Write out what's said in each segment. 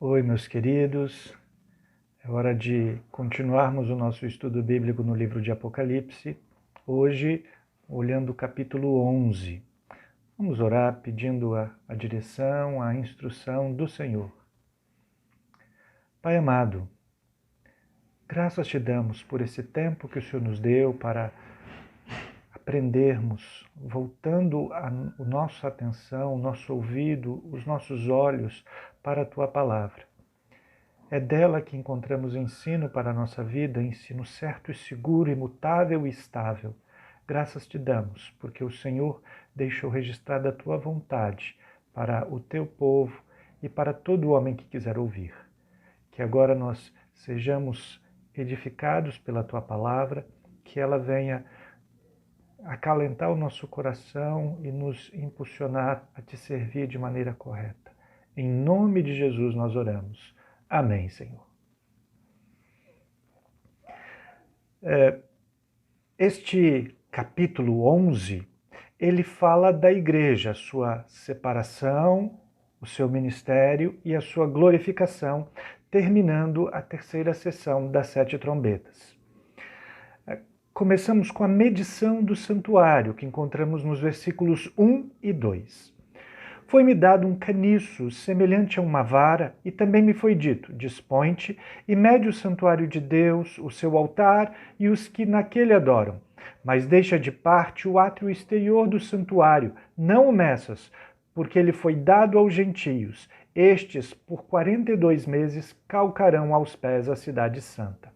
Oi, meus queridos. É hora de continuarmos o nosso estudo bíblico no livro de Apocalipse. Hoje, olhando o capítulo 11. Vamos orar pedindo a direção, a instrução do Senhor. Pai amado, graças te damos por esse tempo que o Senhor nos deu para aprendermos, voltando a nossa atenção, o nosso ouvido, os nossos olhos para a Tua palavra. É dela que encontramos ensino para a nossa vida, ensino certo e seguro, imutável e estável. Graças te damos, porque o Senhor deixou registrada a tua vontade para o teu povo e para todo homem que quiser ouvir. Que agora nós sejamos edificados pela tua palavra, que ela venha acalentar o nosso coração e nos impulsionar a te servir de maneira correta. Em nome de Jesus nós oramos. Amém, Senhor. Este capítulo 11, ele fala da igreja, a sua separação, o seu ministério e a sua glorificação, terminando a terceira sessão das 7 trombetas. Começamos com a medição do santuário, que encontramos nos versículos 1 e 2. Foi-me dado um caniço semelhante a uma vara, e também me foi dito: dispõe-te e mede o santuário de Deus, o seu altar e os que naquele adoram. Mas deixa de parte o átrio exterior do santuário, não o meças, porque ele foi dado aos gentios. Estes, por 42 meses, calcarão aos pés a cidade santa.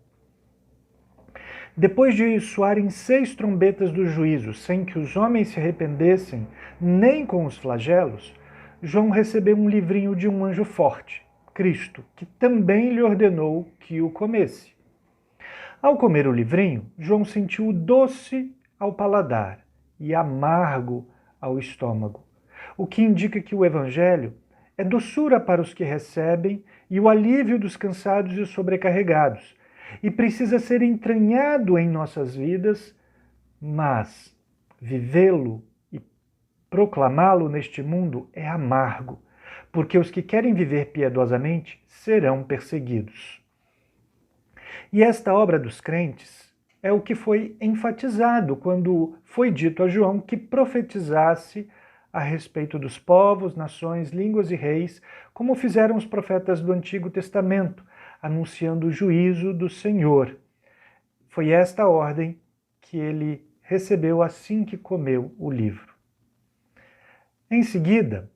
Depois de soarem 6 trombetas do juízo, sem que os homens se arrependessem, nem com os flagelos, João recebeu um livrinho de um anjo forte, Cristo, que também lhe ordenou que o comesse. Ao comer o livrinho, João sentiu doce ao paladar e amargo ao estômago, o que indica que o evangelho é doçura para os que recebem e o alívio dos cansados e sobrecarregados, e precisa ser entranhado em nossas vidas, mas vivê-lo e proclamá-lo neste mundo é amargo, porque os que querem viver piedosamente serão perseguidos. E esta obra dos crentes é o que foi enfatizado quando foi dito a João que profetizasse a respeito dos povos, nações, línguas e reis, como fizeram os profetas do Antigo Testamento, anunciando o juízo do Senhor. Foi esta ordem que ele recebeu assim que comeu o livro. Em seguida,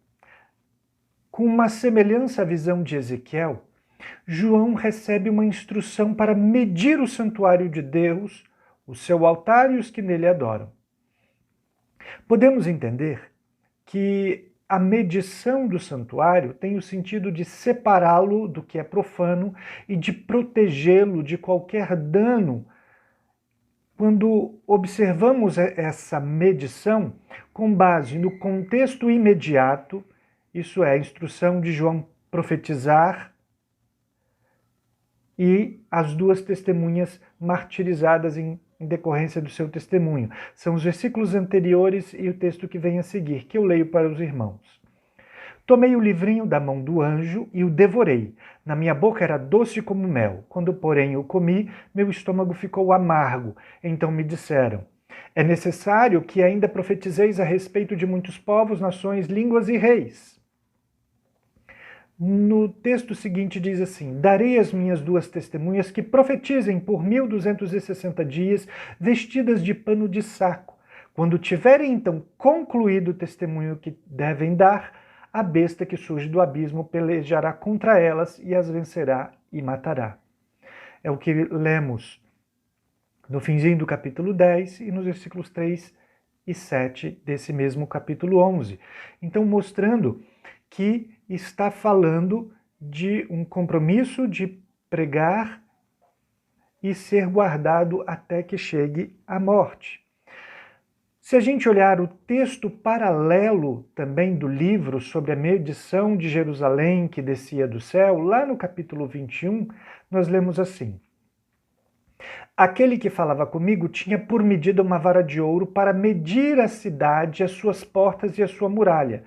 com uma semelhança à visão de Ezequiel, João recebe uma instrução para medir o santuário de Deus, o seu altar e os que nele adoram. Podemos entender que a medição do santuário tem o sentido de separá-lo do que é profano e de protegê-lo de qualquer dano. Quando observamos essa medição com base no contexto imediato, isso é, a instrução de João profetizar e as 2 testemunhas martirizadas em decorrência do seu testemunho. São os versículos anteriores e o texto que vem a seguir, que eu leio para os irmãos. Tomei o livrinho da mão do anjo e o devorei. Na minha boca era doce como mel. Quando, porém, o comi, meu estômago ficou amargo. Então me disseram: é necessário que ainda profetizeis a respeito de muitos povos, nações, línguas e reis. No texto seguinte diz assim: darei as minhas 2 testemunhas que profetizem por 1260 dias, vestidas de pano de saco. Quando tiverem então concluído o testemunho que devem dar, a besta que surge do abismo pelejará contra elas e as vencerá e matará. É o que lemos no finzinho do capítulo 10 e nos versículos 3 e 7 desse mesmo capítulo 11. Então, mostrando que está falando de um compromisso de pregar e ser guardado até que chegue a morte. Se a gente olhar o texto paralelo também do livro sobre a medição de Jerusalém que descia do céu, lá no capítulo 21, nós lemos assim: Aquele que falava comigo tinha por medida uma vara de ouro para medir a cidade, as suas portas e a sua muralha.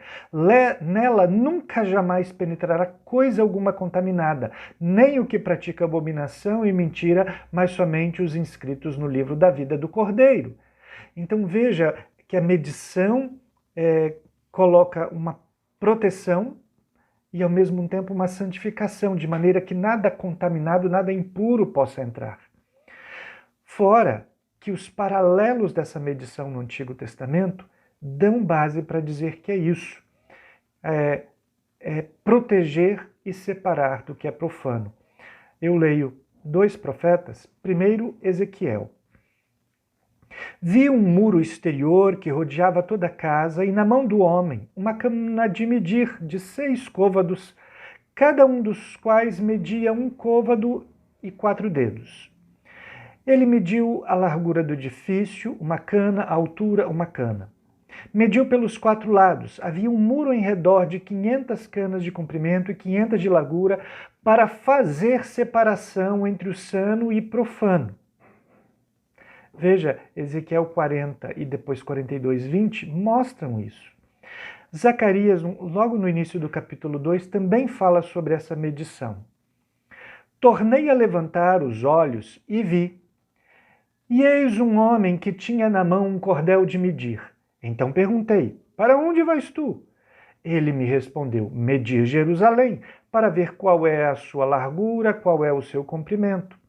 Nela nunca jamais penetrará coisa alguma contaminada, nem o que pratica abominação e mentira, mas somente os inscritos no livro da vida do Cordeiro. Então veja que a medição coloca uma proteção e ao mesmo tempo uma santificação, de maneira que nada contaminado, nada impuro possa entrar. Fora que os paralelos dessa medição no Antigo Testamento dão base para dizer que é isso. É proteger e separar do que é profano. Eu leio 2 profetas, primeiro Ezequiel. Vi um muro exterior que rodeava toda a casa e na mão do homem uma câmara de medir de 6 côvados, cada um dos quais media 1 côvado e 4 dedos. Ele mediu a largura do edifício, 1 cana, a altura, 1 cana. Mediu pelos 4 lados. Havia um muro em redor de 500 canas de comprimento e 500 de largura para fazer separação entre o sano e profano. Veja, Ezequiel 40 e depois 42:20 mostram isso. Zacarias, logo no início do capítulo 2, também fala sobre essa medição. Tornei a levantar os olhos e vi. E eis um homem que tinha na mão um cordel de medir. Então perguntei, para onde vais tu? Ele me respondeu, medir Jerusalém, para ver qual é a sua largura, qual é o seu comprimento.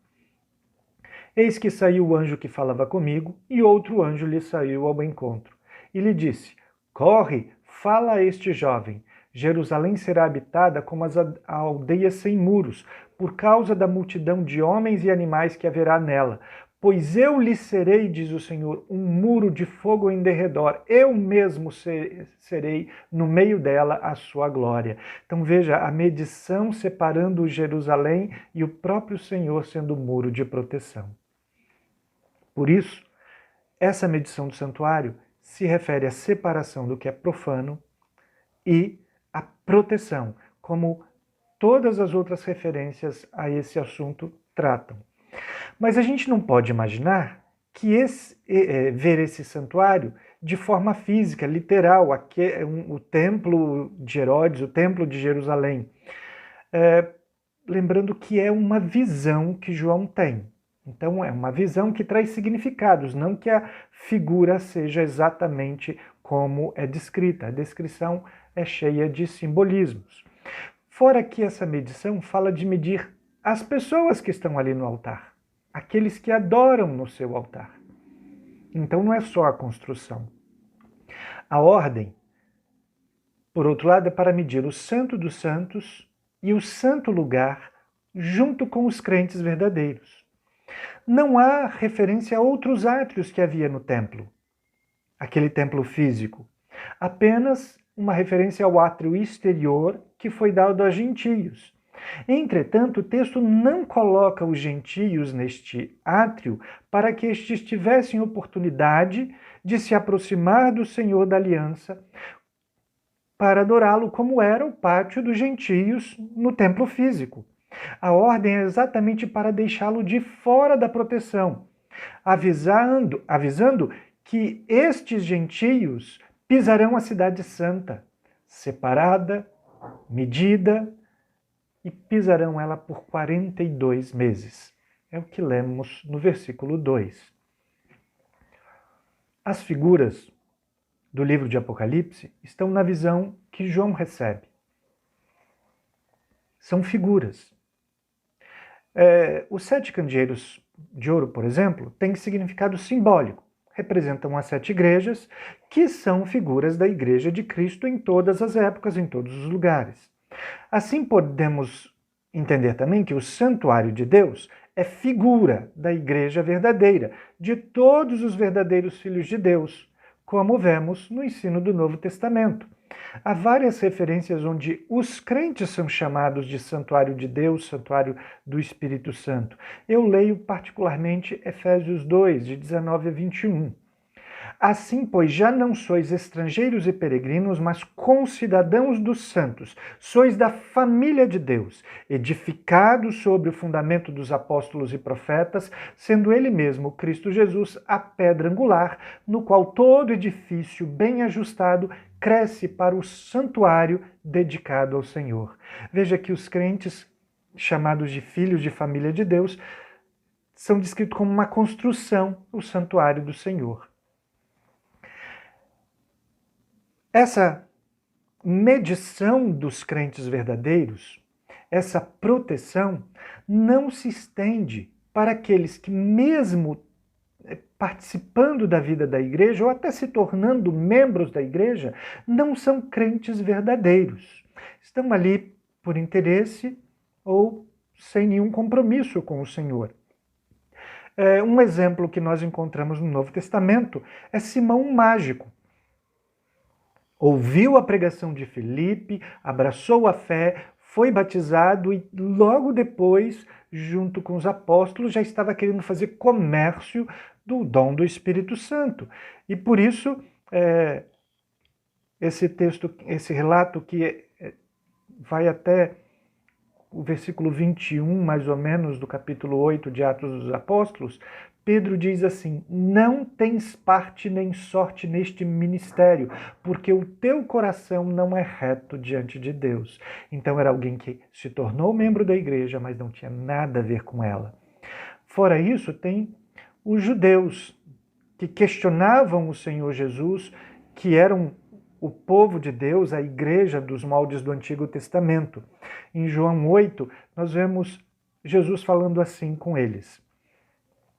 Eis que saiu o anjo que falava comigo, e outro anjo lhe saiu ao encontro. E lhe disse, corre, fala a este jovem, Jerusalém será habitada como as aldeias sem muros, por causa da multidão de homens e animais que haverá nela. Pois eu lhe serei, diz o Senhor, um muro de fogo em derredor. Eu mesmo serei no meio dela a sua glória. Então veja, a medição separando Jerusalém e o próprio Senhor sendo o muro de proteção. Por isso, essa medição do santuário se refere à separação do que é profano e à proteção, como todas as outras referências a esse assunto tratam. Mas a gente não pode imaginar que ver esse santuário de forma física, literal, o templo de Herodes, o templo de Jerusalém. Lembrando que é uma visão que João tem. Então é uma visão que traz significados, não que a figura seja exatamente como é descrita. A descrição é cheia de simbolismos. Fora que essa medição fala de medir as pessoas que estão ali no altar. Aqueles que adoram no seu altar. Então não é só a construção. A ordem, por outro lado, é para medir o Santo dos Santos e o santo lugar junto com os crentes verdadeiros. Não há referência a outros átrios que havia no templo, aquele templo físico. Apenas uma referência ao átrio exterior que foi dado a gentios. Entretanto, o texto não coloca os gentios neste átrio para que estes tivessem oportunidade de se aproximar do Senhor da Aliança para adorá-lo como era o pátio dos gentios no templo físico. A ordem é exatamente para deixá-lo de fora da proteção, avisando que estes gentios pisarão a cidade santa, separada, medida, e pisarão ela por 42 meses. É o que lemos no versículo 2. As figuras do livro de Apocalipse estão na visão que João recebe. São figuras. Os 7 candeeiros de ouro, por exemplo, têm significado simbólico. Representam as 7 igrejas, que são figuras da igreja de Cristo em todas as épocas, em todos os lugares. Assim podemos entender também que o santuário de Deus é figura da igreja verdadeira, de todos os verdadeiros filhos de Deus, como vemos no ensino do Novo Testamento. Há várias referências onde os crentes são chamados de santuário de Deus, santuário do Espírito Santo. Eu leio particularmente Efésios 2, de 19 a 21. Assim, pois, já não sois estrangeiros e peregrinos, mas concidadãos dos santos. Sois da família de Deus, edificados sobre o fundamento dos apóstolos e profetas, sendo ele mesmo, Cristo Jesus, a pedra angular, no qual todo edifício bem ajustado cresce para o santuário dedicado ao Senhor. Veja que os crentes, chamados de filhos de família de Deus, são descritos como uma construção, o santuário do Senhor. Essa medição dos crentes verdadeiros, essa proteção, não se estende para aqueles que, mesmo participando da vida da igreja, ou até se tornando membros da igreja, não são crentes verdadeiros. Estão ali por interesse ou sem nenhum compromisso com o Senhor. Um exemplo que nós encontramos no Novo Testamento é Simão o Mágico. Ouviu a pregação de Filipe, abraçou a fé, foi batizado e logo depois, junto com os apóstolos, já estava querendo fazer comércio do dom do Espírito Santo. E por isso, esse relato que vai até o versículo 21, mais ou menos, do capítulo 8 de Atos dos Apóstolos, Pedro diz assim: não tens parte nem sorte neste ministério, porque o teu coração não é reto diante de Deus. Então era alguém que se tornou membro da igreja, mas não tinha nada a ver com ela. Fora isso, tem os judeus que questionavam o Senhor Jesus, que eram o povo de Deus, a igreja dos moldes do Antigo Testamento. Em João 8, nós vemos Jesus falando assim com eles: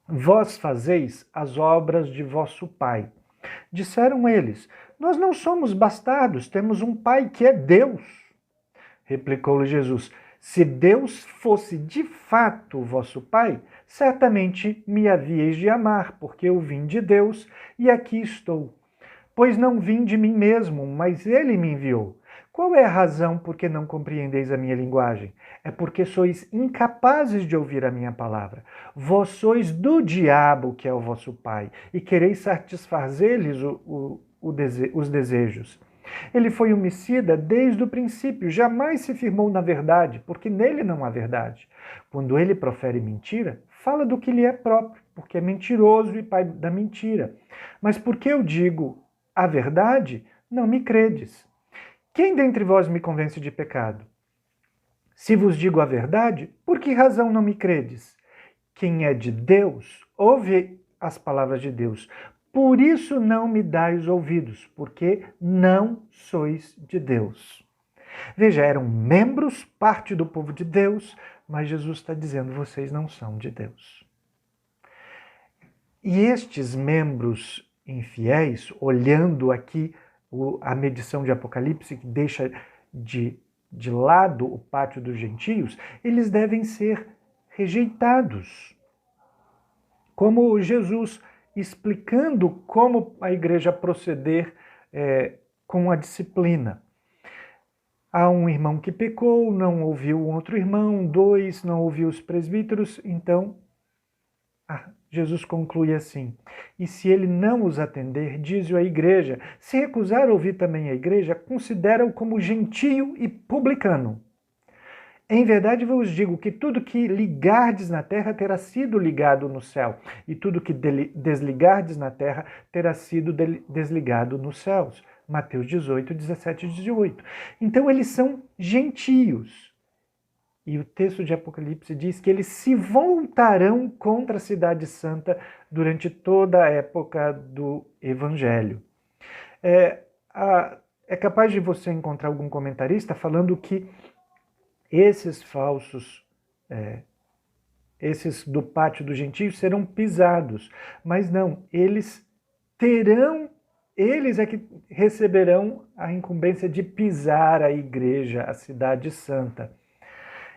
vós fazeis as obras de vosso pai. Disseram eles: nós não somos bastardos, temos um pai que é Deus. Replicou-lhe Jesus: se Deus fosse de fato vosso pai, certamente me havíeis de amar, porque eu vim de Deus e aqui estou. Pois não vim de mim mesmo, mas ele me enviou. Qual é a razão por que não compreendeis a minha linguagem? É porque sois incapazes de ouvir a minha palavra. Vós sois do diabo, que é o vosso pai, e quereis satisfazer-lhes os desejos. Ele foi homicida desde o princípio, jamais se firmou na verdade, porque nele não há verdade. Quando ele profere mentira, fala do que lhe é próprio, porque é mentiroso e pai da mentira. Mas porque eu digo a verdade, não me credes. Quem dentre vós me convence de pecado? Se vos digo a verdade, por que razão não me credes? Quem é de Deus, ouve as palavras de Deus. Por isso não me dais ouvidos, porque não sois de Deus. Veja, eram membros, parte do povo de Deus, mas Jesus está dizendo: vocês não são de Deus. E estes membros infiéis, olhando aqui a medição de Apocalipse, que deixa de lado o pátio dos gentios, eles devem ser rejeitados. Como Jesus explicando como a igreja proceder com a disciplina. Há um irmão que pecou, não ouviu o outro irmão, 2, não ouviu os presbíteros, então Jesus conclui assim: e se ele não os atender, diz-o à igreja. Se recusar ouvir também a igreja, considera-o como gentio e publicano. Em verdade vos digo que tudo que ligardes na terra terá sido ligado no céu, e tudo que desligardes na terra terá sido desligado nos céus. Mateus 18, 17 e 18. Então eles são gentios. E o texto de Apocalipse diz que eles se voltarão contra a cidade santa durante toda a época do Evangelho. É capaz de você encontrar algum comentarista falando que esses falsos, esses do pátio dos gentios serão pisados. Mas não, eles é que receberão a incumbência de pisar a igreja, a cidade santa.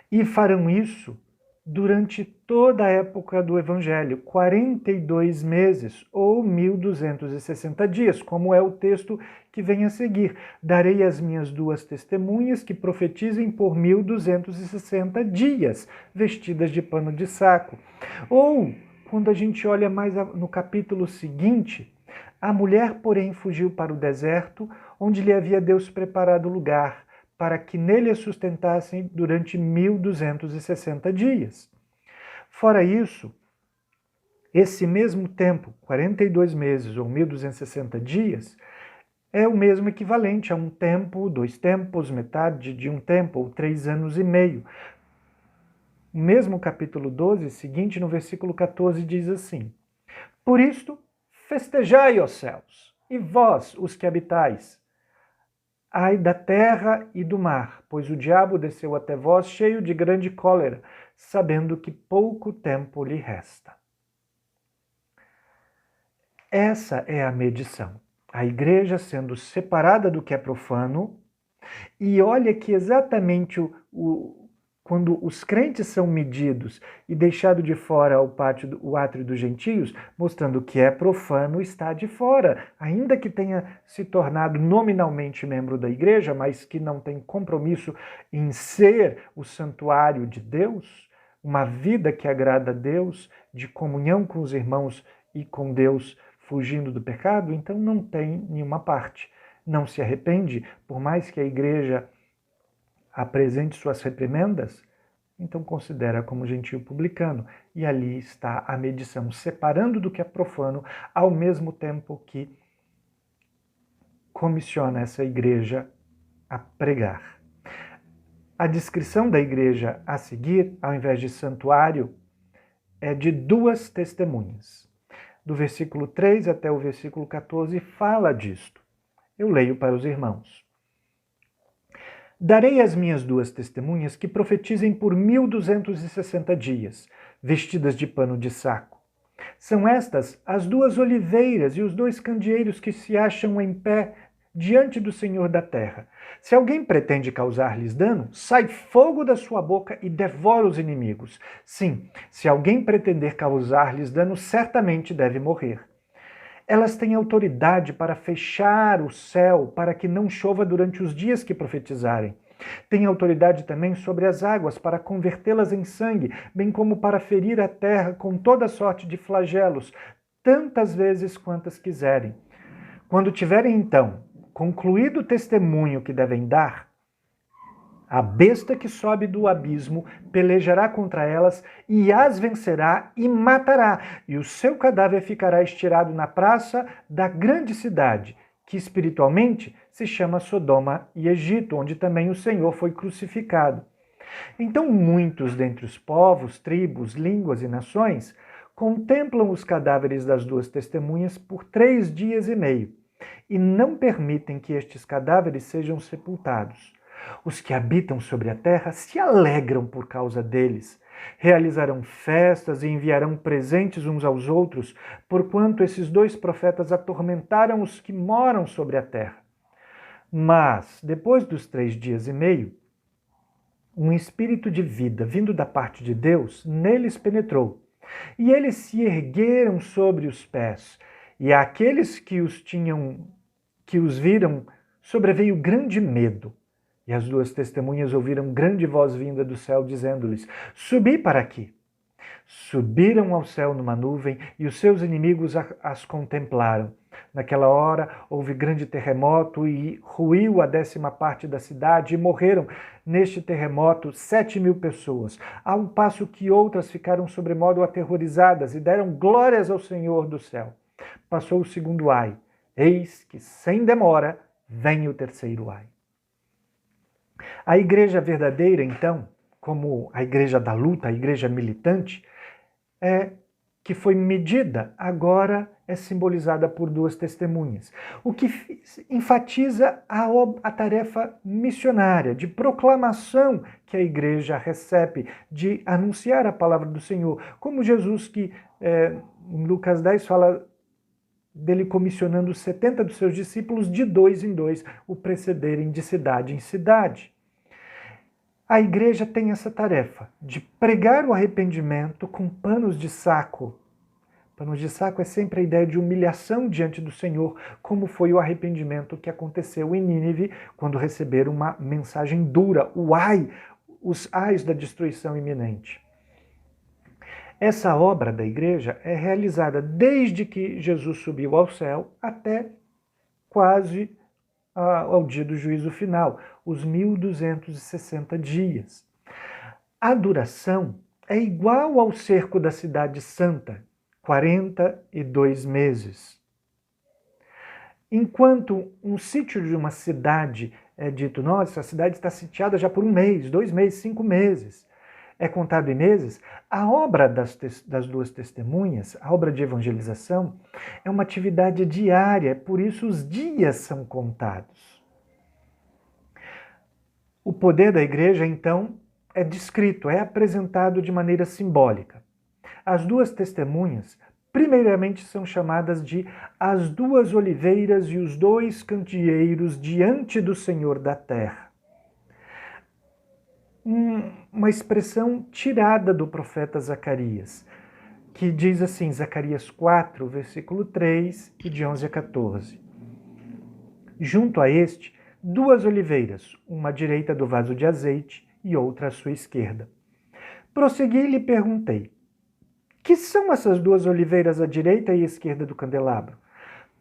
E farão isso durante toda a época do Evangelho, 42 meses ou 1260 dias, como é o texto que vem a seguir. Darei as minhas 2 testemunhas que profetizem por 1260 dias, vestidas de pano de saco. Ou, quando a gente olha mais no capítulo seguinte, A mulher, porém, fugiu para o deserto, onde lhe havia Deus preparado lugar, para que nele a sustentassem durante 1260 dias. Fora isso, esse mesmo tempo, 42 meses ou 1260 dias, é o mesmo equivalente a um tempo, 2 tempos, metade de um tempo, ou 3 anos e meio. O mesmo capítulo 12, seguinte, no versículo 14, diz assim: Por isto, festejai, ó céus, e vós, os que habitais. Ai da terra e do mar, pois o diabo desceu até vós cheio de grande cólera, sabendo que pouco tempo lhe resta. Essa é a medição. A igreja sendo separada do que é profano, e olha que exatamente quando os crentes são medidos e deixado de fora o átrio dos gentios, mostrando que é profano, está de fora, ainda que tenha se tornado nominalmente membro da igreja, mas que não tem compromisso em ser o santuário de Deus, uma vida que agrada a Deus, de comunhão com os irmãos e com Deus, fugindo do pecado, então não tem nenhuma parte. Não se arrepende, por mais que a igreja apresente suas reprimendas, então considera como gentio publicano. E ali está a medição, separando do que é profano, ao mesmo tempo que comissiona essa igreja a pregar. A descrição da igreja a seguir, ao invés de santuário, é de 2 testemunhas. Do versículo 3 até o versículo 14 fala disto. Eu leio para os irmãos. Darei às minhas 2 testemunhas que profetizem por 1260 dias, vestidas de pano de saco. São estas as 2 oliveiras e os 2 candeeiros que se acham em pé diante do Senhor da terra. Se alguém pretende causar-lhes dano, sai fogo da sua boca e devora os inimigos. Sim, se alguém pretender causar-lhes dano, certamente deve morrer. Elas têm autoridade para fechar o céu para que não chova durante os dias que profetizarem. Têm autoridade também sobre as águas para convertê-las em sangue, bem como para ferir a terra com toda sorte de flagelos, tantas vezes quantas quiserem. Quando tiverem, então, concluído o testemunho que devem dar, a besta que sobe do abismo pelejará contra elas e as vencerá e matará, e o seu cadáver ficará estirado na praça da grande cidade, que espiritualmente se chama Sodoma e Egito, onde também o Senhor foi crucificado. Então muitos dentre os povos, tribos, línguas e nações contemplam os cadáveres das 2 testemunhas por 3 dias e meio, e não permitem que estes cadáveres sejam sepultados. Os que habitam sobre a terra se alegram por causa deles. Realizarão festas e enviarão presentes uns aos outros, porquanto esses 2 profetas atormentaram os que moram sobre a terra. Mas, depois dos 3 dias e meio, um espírito de vida vindo da parte de Deus neles penetrou, e eles se ergueram sobre os pés, e àqueles que os viram sobreveio grande medo. E as 2 testemunhas ouviram grande voz vinda do céu, dizendo-lhes: Subi para aqui. Subiram ao céu numa nuvem, e os seus inimigos as contemplaram. Naquela hora houve grande terremoto, e ruiu a 10ª parte da cidade, e morreram neste terremoto 7.000 pessoas, ao passo que outras ficaram sobremodo aterrorizadas, e deram glórias ao Senhor do céu. Passou o 2º ai. Eis que, sem demora, vem o 3º ai. A igreja verdadeira, então, como a igreja da luta, a igreja militante, que foi medida, agora é simbolizada por 2 testemunhas. O que enfatiza a tarefa missionária, de proclamação que a igreja recebe, de anunciar a palavra do Senhor. Como Jesus, que em Lucas 10 fala dele comissionando 70 dos seus discípulos de 2 em 2, o precederem de cidade em cidade. A igreja tem essa tarefa de pregar o arrependimento com panos de saco. Panos de saco é sempre a ideia de humilhação diante do Senhor, como foi o arrependimento que aconteceu em Nínive, quando receberam uma mensagem dura, os ais da destruição iminente. Essa obra da igreja é realizada desde que Jesus subiu ao céu até quase ao dia do juízo final, os 1260 dias. A duração é igual ao cerco da cidade santa, 42 meses. Enquanto um sítio de uma cidade é dito, nossa, a cidade está sitiada já por 1 mês, 2 meses, 5 meses, é contado em meses, a obra das duas testemunhas, a obra de evangelização, é uma atividade diária, por isso os dias são contados. O poder da igreja, então, é descrito, é apresentado de maneira simbólica. As duas testemunhas, primeiramente, são chamadas de as duas oliveiras e os dois candeeiros diante do Senhor da terra. Uma expressão tirada do profeta Zacarias, que diz assim, Zacarias 4, versículo 3 e de 11 a 14. Junto a este, duas oliveiras, uma à direita do vaso de azeite e outra à sua esquerda. Prossegui e lhe perguntei, que são essas duas oliveiras à direita e à esquerda do candelabro?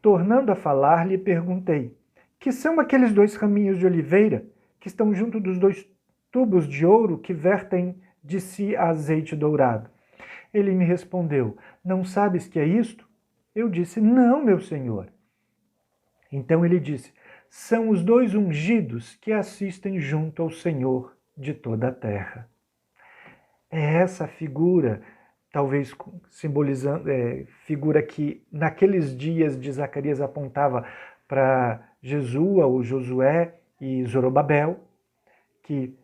Tornando a falar, lhe perguntei, que são aqueles 2 raminhos de oliveira que estão junto dos 2 tubos de ouro que vertem de si azeite dourado? Ele me respondeu, não sabes que é isto? Eu disse, não, meu senhor. Então ele disse, são os 2 ungidos que assistem junto ao Senhor de toda a terra. É essa figura, talvez simbolizando, figura que naqueles dias de Zacarias apontava para Jesua, ou Josué e Zorobabel, que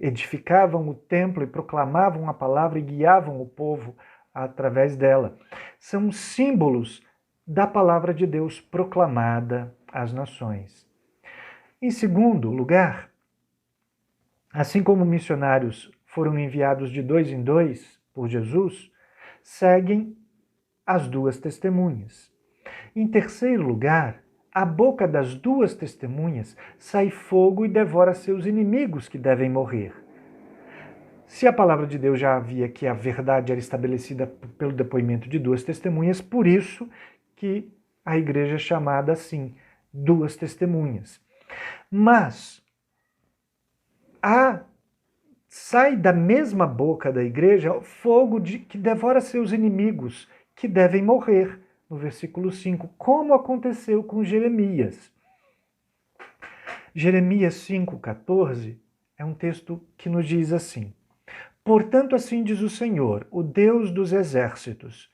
edificavam o templo e proclamavam a palavra e guiavam o povo através dela. São símbolos da palavra de Deus proclamada às nações. Em segundo lugar, assim como missionários foram enviados de 2 em 2 por Jesus, seguem as duas testemunhas. Em terceiro lugar, a boca das duas testemunhas sai fogo e devora seus inimigos que devem morrer. Se a palavra de Deus já havia que a verdade era estabelecida pelo depoimento de 2 testemunhas, por isso que a igreja é chamada assim, 2 testemunhas. Mas sai da mesma boca da igreja fogo que devora seus inimigos que devem morrer. No versículo 5, como aconteceu com Jeremias. Jeremias 5,14 é um texto que nos diz assim, portanto assim diz o Senhor, o Deus dos exércitos,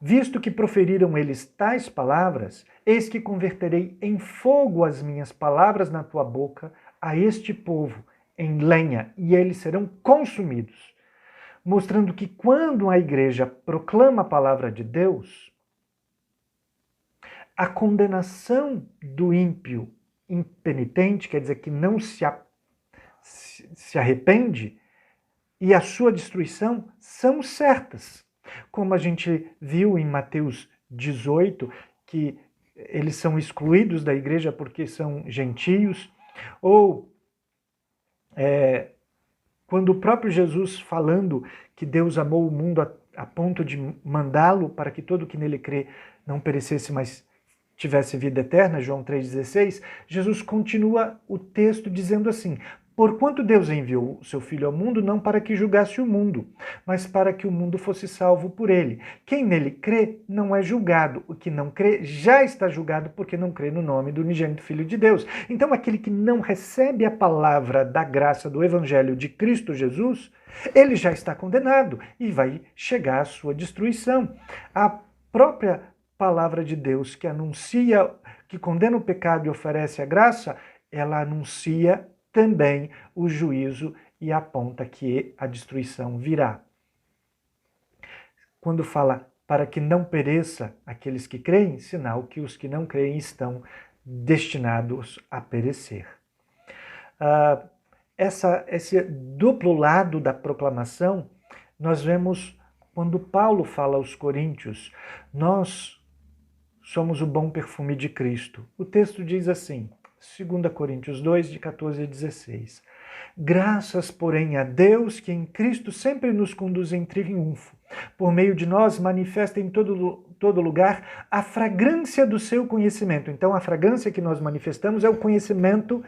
visto que proferiram eles tais palavras, eis que converterei em fogo as minhas palavras na tua boca a este povo, em lenha, e eles serão consumidos. Mostrando que quando a igreja proclama a palavra de Deus, a condenação do ímpio impenitente, quer dizer, que não se arrepende, e a sua destruição são certas. Como a gente viu em Mateus 18, que eles são excluídos da igreja porque são gentios, ou quando o próprio Jesus falando que Deus amou o mundo a ponto de mandá-lo para que todo que nele crê não perecesse, mas tivesse vida eterna, João 3,16, Jesus continua o texto dizendo assim, porquanto Deus enviou o seu Filho ao mundo, não para que julgasse o mundo, mas para que o mundo fosse salvo por ele. Quem nele crê não é julgado, o que não crê já está julgado porque não crê no nome do unigênito Filho de Deus. Então aquele que não recebe a palavra da graça do Evangelho de Cristo Jesus, ele já está condenado e vai chegar à sua destruição. A própria palavra de Deus que anuncia, que condena o pecado e oferece a graça, ela anuncia também o juízo e aponta que a destruição virá. Quando fala para que não pereça aqueles que creem, sinal que os que não creem estão destinados a perecer. Esse duplo lado da proclamação, nós vemos quando Paulo fala aos Coríntios, nós somos o bom perfume de Cristo. O texto diz assim, 2 Coríntios 2, de 14 a 16. Graças, porém, a Deus que em Cristo sempre nos conduz em triunfo. Por meio de nós, manifesta em todo lugar a fragrância do seu conhecimento. Então, a fragrância que nós manifestamos é o conhecimento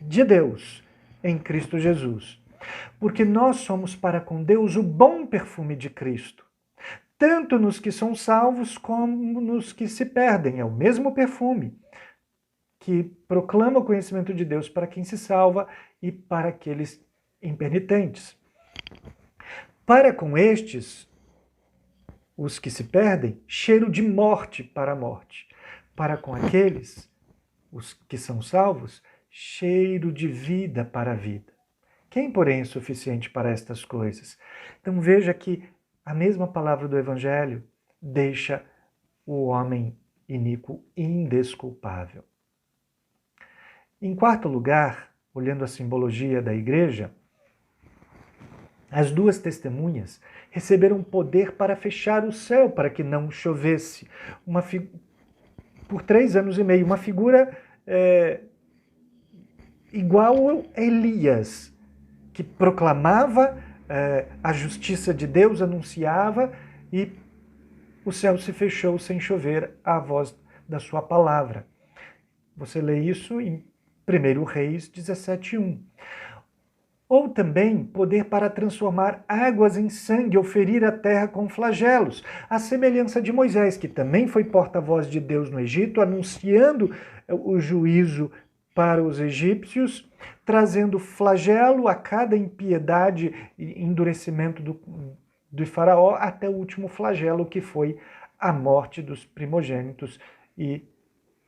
de Deus em Cristo Jesus. Porque nós somos para com Deus o bom perfume de Cristo, tanto nos que são salvos como nos que se perdem. É o mesmo perfume que proclama o conhecimento de Deus para quem se salva e para aqueles impenitentes. Para com estes, os que se perdem, cheiro de morte para a morte. Para com aqueles, os que são salvos, cheiro de vida para a vida. Quem, porém, é suficiente para estas coisas? Então veja que a mesma palavra do Evangelho deixa o homem iníquo indesculpável. Em quarto lugar, olhando a simbologia da igreja, as duas testemunhas receberam poder para fechar o céu para que não chovesse. Por 3 anos e meio, uma figura igual a Elias, que proclamava a justiça de Deus, anunciava, e o céu se fechou sem chover à voz da sua palavra. Você lê isso em 1 Reis 17:1. Ou também poder para transformar águas em sangue ou ferir a terra com flagelos, a semelhança de Moisés, que também foi porta-voz de Deus no Egito, anunciando o juízo para os egípcios, trazendo flagelo a cada impiedade e endurecimento do faraó, até o último flagelo, que foi a morte dos primogênitos e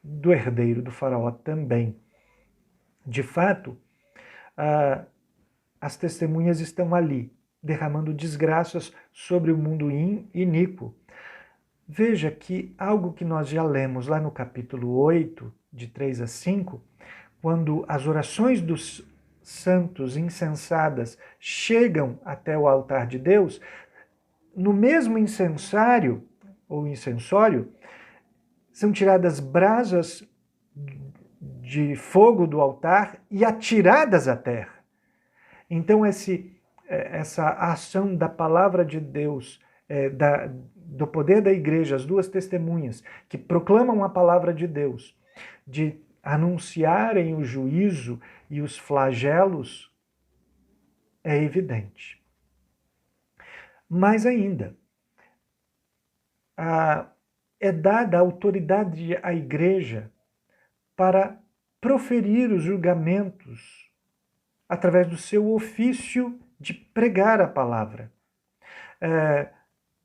do herdeiro do faraó também. De fato, as testemunhas estão ali, derramando desgraças sobre o mundo iníquo. Veja que algo que nós já lemos lá no capítulo 8, de 3 a 5, quando as orações dos santos incensadas chegam até o altar de Deus, no mesmo incensário, ou incensório, são tiradas brasas de fogo do altar e atiradas à terra. Então, essa ação da palavra de Deus, do poder da igreja, as duas testemunhas, que proclamam a palavra de Deus, de anunciarem o juízo e os flagelos, é evidente. Mais ainda, é dada autoridade à igreja para proferir os julgamentos através do seu ofício de pregar a palavra.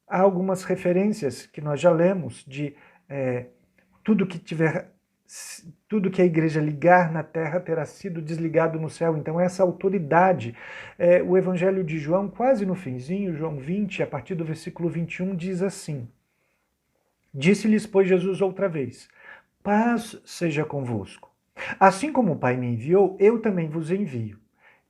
Há algumas referências que nós já lemos de tudo que a igreja ligar na terra terá sido desligado no céu. Então essa autoridade, o Evangelho de João, quase no finzinho, João 20, a partir do versículo 21, diz assim: Disse-lhes, pois, Jesus outra vez: Paz seja convosco. Assim como o Pai me enviou, eu também vos envio.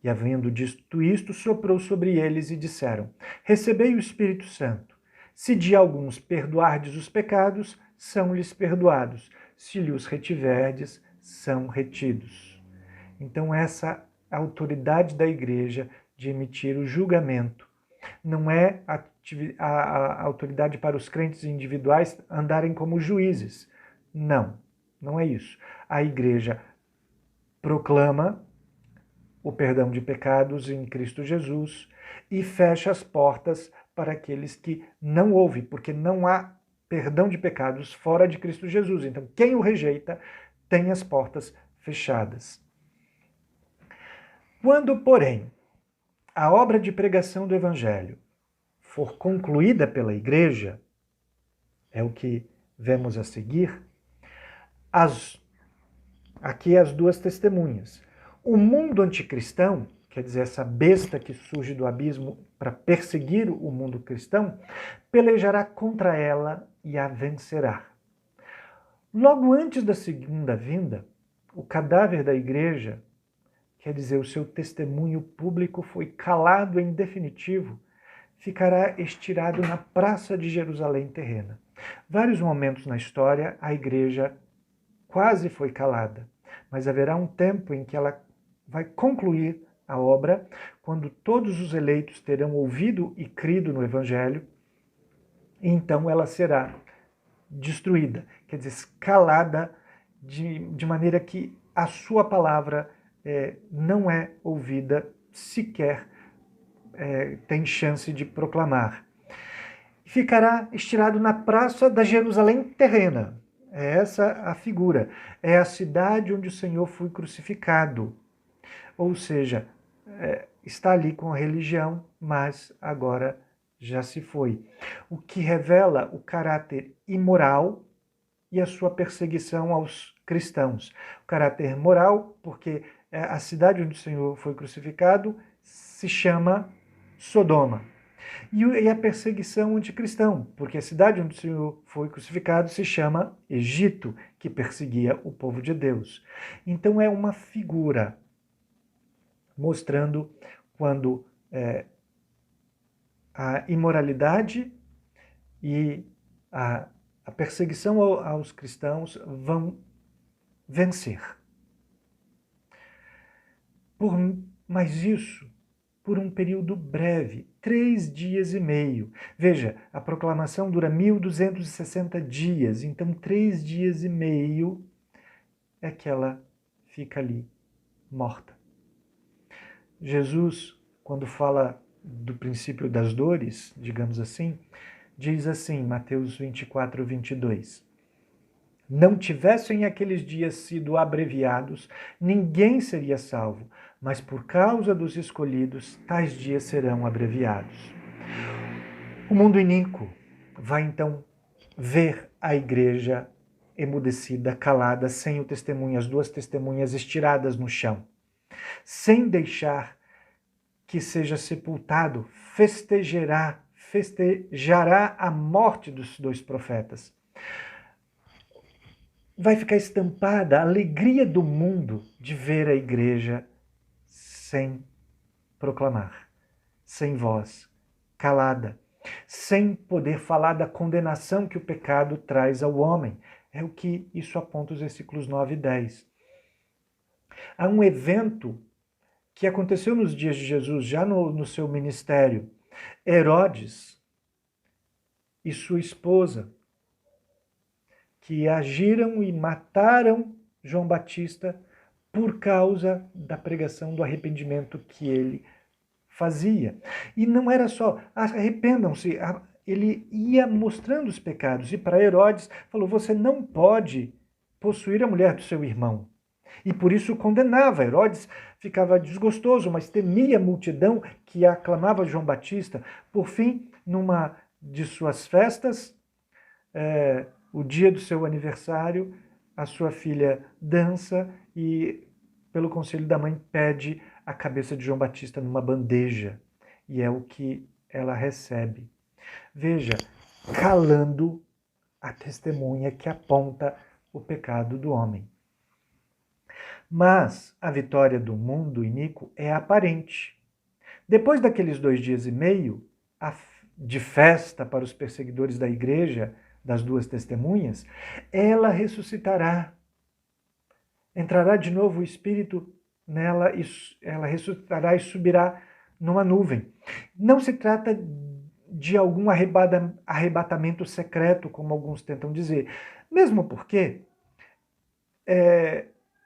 E havendo dito isto, soprou sobre eles e disseram: Recebei o Espírito Santo. Se de alguns perdoardes os pecados, são-lhes perdoados. Se lhes retiverdes, são retidos. Então essa autoridade da igreja de emitir o julgamento não é a autoridade para os crentes individuais andarem como juízes. Não, não é isso. A igreja proclama o perdão de pecados em Cristo Jesus e fecha as portas para aqueles que não ouvem, porque não há perdão de pecados fora de Cristo Jesus. Então, quem o rejeita tem as portas fechadas. Quando, porém, a obra de pregação do Evangelho for concluída pela igreja, é o que vemos a seguir, aqui as duas testemunhas. O mundo anticristão, quer dizer, essa besta que surge do abismo para perseguir o mundo cristão, pelejará contra ela e a vencerá. Logo antes da segunda vinda, o cadáver da igreja, quer dizer, o seu testemunho público foi calado em definitivo, ficará estirado na praça de Jerusalém terrena. Vários momentos na história a igreja quase foi calada, mas haverá um tempo em que ela vai concluir a obra, quando todos os eleitos terão ouvido e crido no Evangelho, então ela será destruída, quer dizer, escalada de maneira que a sua palavra não é ouvida, sequer tem chance de proclamar. Ficará estirado na praça da Jerusalém terrena. É essa a figura. É a cidade onde o Senhor foi crucificado. Ou seja, está ali com a religião, mas agora já se foi. O que revela o caráter imoral e a sua perseguição aos cristãos. O caráter moral, porque a cidade onde o Senhor foi crucificado se chama Sodoma. E a perseguição anticristão, porque a cidade onde o Senhor foi crucificado se chama Egito, que perseguia o povo de Deus. Então é uma figura mostrando quando a imoralidade e a perseguição aos cristãos vão vencer. Mas isso por um período breve, 3 dias e meio. Veja, a proclamação dura 1260 dias, então 3 dias e meio é que ela fica ali, morta. Jesus, quando fala do princípio das dores, digamos assim, diz assim, Mateus 24, 22. Não tivessem aqueles dias sido abreviados, ninguém seria salvo, mas por causa dos escolhidos, tais dias serão abreviados. O mundo iníquo vai então ver a igreja emudecida, calada, sem o testemunho, as 2 testemunhas estiradas no chão, sem deixar que seja sepultado, festejará a morte dos 2 profetas. Vai ficar estampada a alegria do mundo de ver a igreja sem proclamar, sem voz, calada, sem poder falar da condenação que o pecado traz ao homem. É o que isso aponta os versículos 9 e 10. Há um evento que aconteceu nos dias de Jesus, já no seu ministério. Herodes e sua esposa, que agiram e mataram João Batista por causa da pregação do arrependimento que ele fazia. E não era só, arrependam-se, ele ia mostrando os pecados. E para Herodes, falou, você não pode possuir a mulher do seu irmão. E por isso condenava. Herodes ficava desgostoso, mas temia a multidão que aclamava João Batista. Por fim, numa de suas festas, o dia do seu aniversário, a sua filha dança e, pelo conselho da mãe, pede a cabeça de João Batista numa bandeja. E é o que ela recebe. Veja, calando a testemunha que aponta o pecado do homem. Mas a vitória do mundo iníquo é aparente. Depois daqueles 2 dias e meio de festa para os perseguidores da igreja, das 2 testemunhas, ela ressuscitará. Entrará de novo o Espírito nela, e ela ressuscitará e subirá numa nuvem. Não se trata de algum arrebatamento secreto, como alguns tentam dizer. Mesmo porque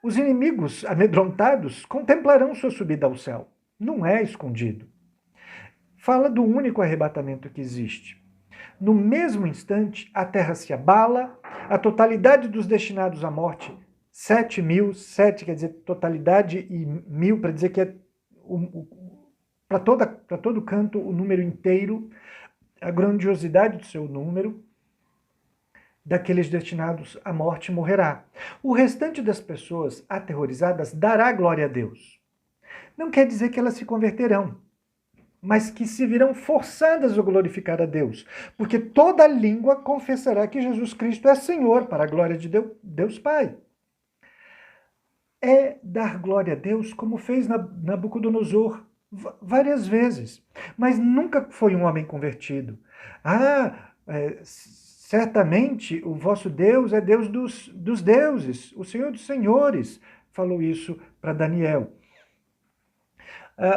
os inimigos amedrontados contemplarão sua subida ao céu. Não é escondido. Fala do único arrebatamento que existe. No mesmo instante, a terra se abala, a totalidade dos destinados à morte, 7.000, 7 quer dizer totalidade e 1.000 para dizer que é para todo canto o número inteiro, a grandiosidade do seu número, daqueles destinados à morte morrerá. O restante das pessoas aterrorizadas dará glória a Deus. Não quer dizer que elas se converterão, mas que se virão forçadas a glorificar a Deus, porque toda língua confessará que Jesus Cristo é Senhor, para a glória de Deus Pai. É dar glória a Deus como fez Nabucodonosor várias vezes, mas nunca foi um homem convertido. Certamente o vosso Deus é Deus dos deuses, o Senhor dos senhores, falou isso para Daniel.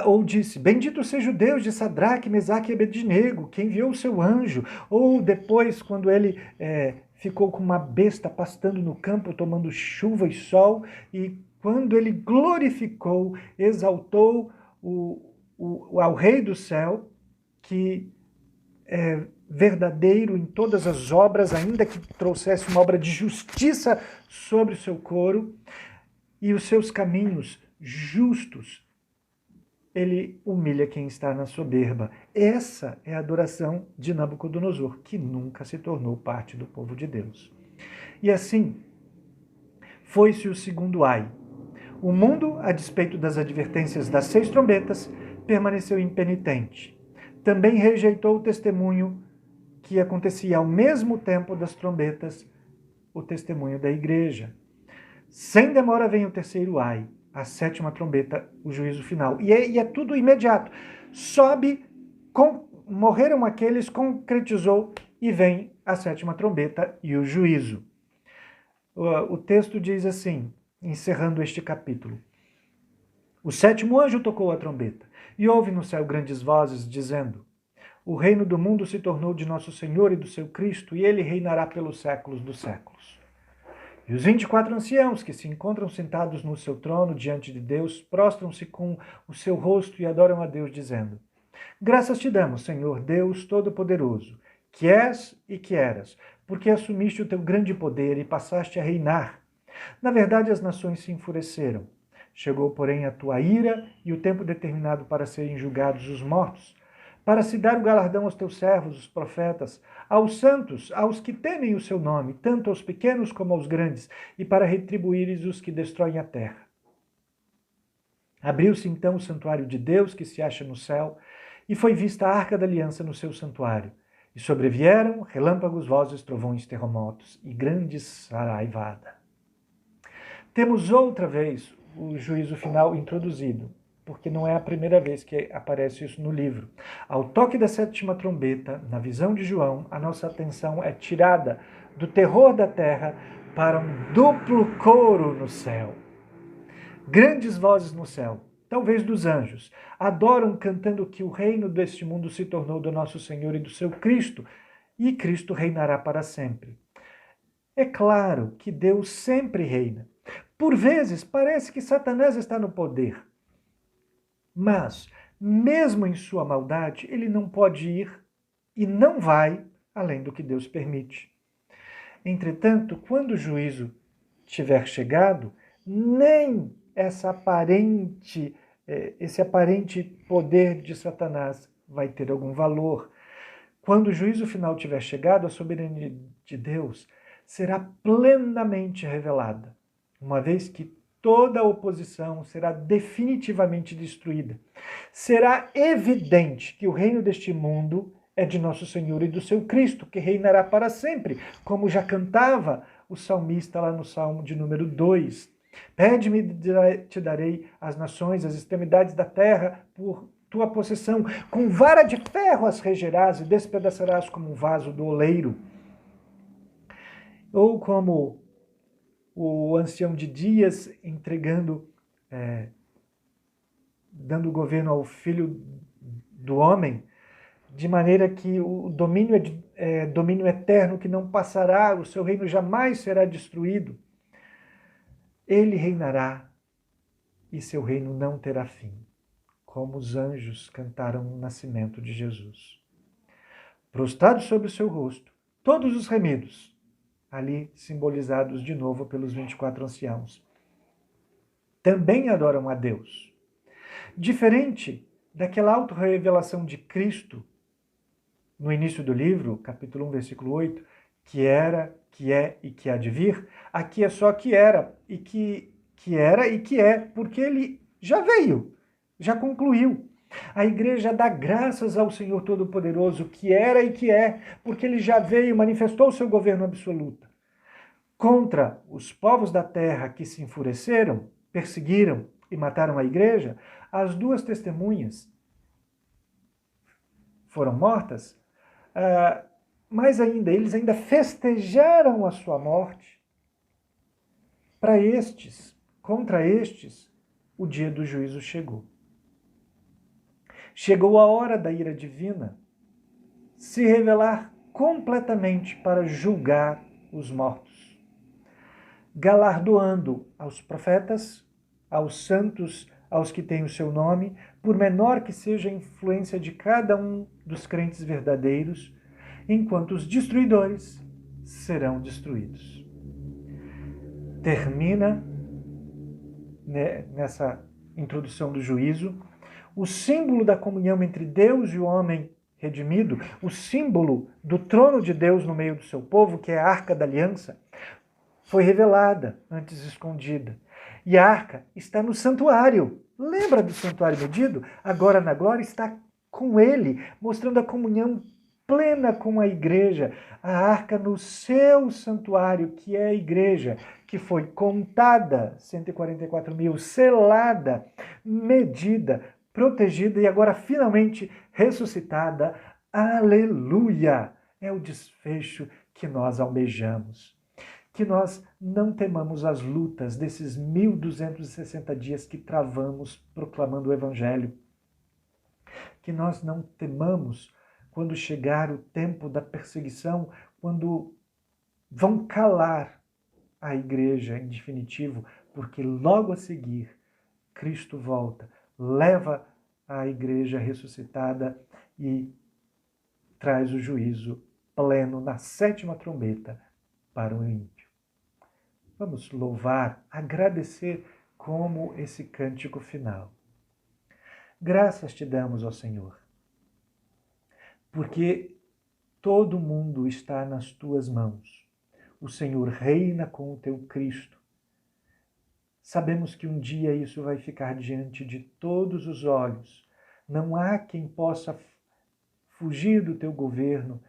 Ou disse, bendito seja o Deus de Sadraque, Mesaque e Abednego, que enviou o seu anjo. Ou depois, quando ele ficou com uma besta pastando no campo, tomando chuva e sol, e quando ele glorificou, exaltou ao Rei do céu, que é verdadeiro em todas as obras, ainda que trouxesse uma obra de justiça sobre o seu coro, e os seus caminhos justos, ele humilha quem está na soberba. Essa é a adoração de Nabucodonosor, que nunca se tornou parte do povo de Deus. E assim, foi-se o segundo ai. O mundo, a despeito das advertências das 6 trombetas, permaneceu impenitente. Também rejeitou o testemunho que acontecia ao mesmo tempo das trombetas, o testemunho da igreja. Sem demora vem o terceiro ai, a 7ª trombeta, o juízo final. E é tudo imediato. Sobe, morreram aqueles, concretizou, e vem a 7ª trombeta e o juízo. O texto diz assim, encerrando este capítulo. O 7º anjo tocou a trombeta, e houve no céu grandes vozes, dizendo, o reino do mundo se tornou de nosso Senhor e do seu Cristo, e ele reinará pelos séculos dos séculos. E os 24 anciãos que se encontram sentados no seu trono diante de Deus, prostram-se com o seu rosto e adoram a Deus, dizendo, graças te damos, Senhor Deus Todo-Poderoso, que és e que eras, porque assumiste o teu grande poder e passaste a reinar. Na verdade, as nações se enfureceram. Chegou, porém, a tua ira e o tempo determinado para serem julgados os mortos, para se dar o galardão aos teus servos, os profetas, aos santos, aos que temem o seu nome, tanto aos pequenos como aos grandes, e para retribuires os que destroem a terra. Abriu-se então o santuário de Deus, que se acha no céu, e foi vista a arca da aliança no seu santuário. E sobrevieram relâmpagos, vozes, trovões, terremotos e grande saraivada. Temos outra vez o juízo final introduzido, porque não é a primeira vez que aparece isso no livro. Ao toque da 7ª trombeta, na visão de João, a nossa atenção é tirada do terror da terra para um duplo coro no céu. Grandes vozes no céu, talvez dos anjos, adoram cantando que o reino deste mundo se tornou do nosso Senhor e do seu Cristo, e Cristo reinará para sempre. É claro que Deus sempre reina. Por vezes, parece que Satanás está no poder. Mas, mesmo em sua maldade, ele não pode ir e não vai além do que Deus permite. Entretanto, quando o juízo tiver chegado, nem esse aparente poder de Satanás vai ter algum valor. Quando o juízo final tiver chegado, a soberania de Deus será plenamente revelada, uma vez que toda a oposição será definitivamente destruída. Será evidente que o reino deste mundo é de nosso Senhor e do seu Cristo, que reinará para sempre, como já cantava o salmista lá no Salmo de número 2. Pede-me, te darei as nações, as extremidades da terra, por tua possessão. Com vara de ferro as regerás e despedaçarás como um vaso do oleiro. Ou como o ancião de Dias entregando, dando o governo ao filho do homem, de maneira que o domínio é domínio eterno que não passará, o seu reino jamais será destruído. Ele reinará e seu reino não terá fim, como os anjos cantaram no nascimento de Jesus. Prostrados sobre o seu rosto, todos os remidos, ali simbolizados de novo pelos 24 anciãos, também adoram a Deus. Diferente daquela autorrevelação de Cristo, no início do livro, capítulo 1, versículo 8, que era, que é e que há de vir, aqui é só que era e que era e que é, porque ele já veio, já concluiu. A igreja dá graças ao Senhor Todo-Poderoso, que era e que é, porque ele já veio, manifestou o seu governo absoluto. Contra os povos da terra que se enfureceram, perseguiram e mataram a igreja, as 2 testemunhas foram mortas, mais ainda, eles ainda festejaram a sua morte. Para estes, contra estes, o dia do juízo chegou. Chegou a hora da ira divina se revelar completamente para julgar os mortos, galardoando aos profetas, aos santos, aos que têm o seu nome, por menor que seja a influência de cada um dos crentes verdadeiros, enquanto os destruidores serão destruídos. Termina, né, nessa introdução do juízo, o símbolo da comunhão entre Deus e o homem redimido, o símbolo do trono de Deus no meio do seu povo, que é a Arca da Aliança, foi revelada, antes escondida. E a arca está no santuário. Lembra do santuário medido? Agora na glória está com ele, mostrando a comunhão plena com a igreja. A arca no seu santuário, que é a igreja, que foi contada, 144 mil, selada, medida, protegida e agora finalmente ressuscitada. Aleluia! É o desfecho que nós almejamos. Que nós não temamos as lutas desses 1260 dias que travamos proclamando o Evangelho. Que nós não temamos quando chegar o tempo da perseguição, quando vão calar a igreja em definitivo, porque logo a seguir Cristo volta, leva a igreja ressuscitada e traz o juízo pleno na 7ª trombeta para o ímpio. Vamos louvar, agradecer como esse cântico final. Graças te damos, ó Senhor, porque todo mundo está nas tuas mãos. O Senhor reina com o teu Cristo. Sabemos que um dia isso vai ficar diante de todos os olhos. Não há quem possa fugir do teu governo,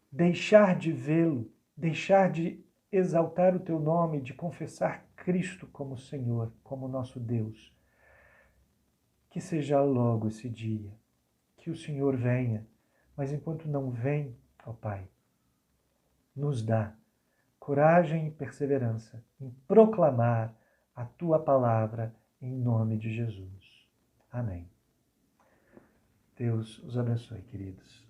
deixar de vê-lo, deixar de exaltar o teu nome, de confessar Cristo como Senhor, como nosso Deus. Que seja logo esse dia, que o Senhor venha, mas enquanto não vem, ó Pai, nos dá coragem e perseverança em proclamar a tua palavra em nome de Jesus. Amém. Deus os abençoe, queridos.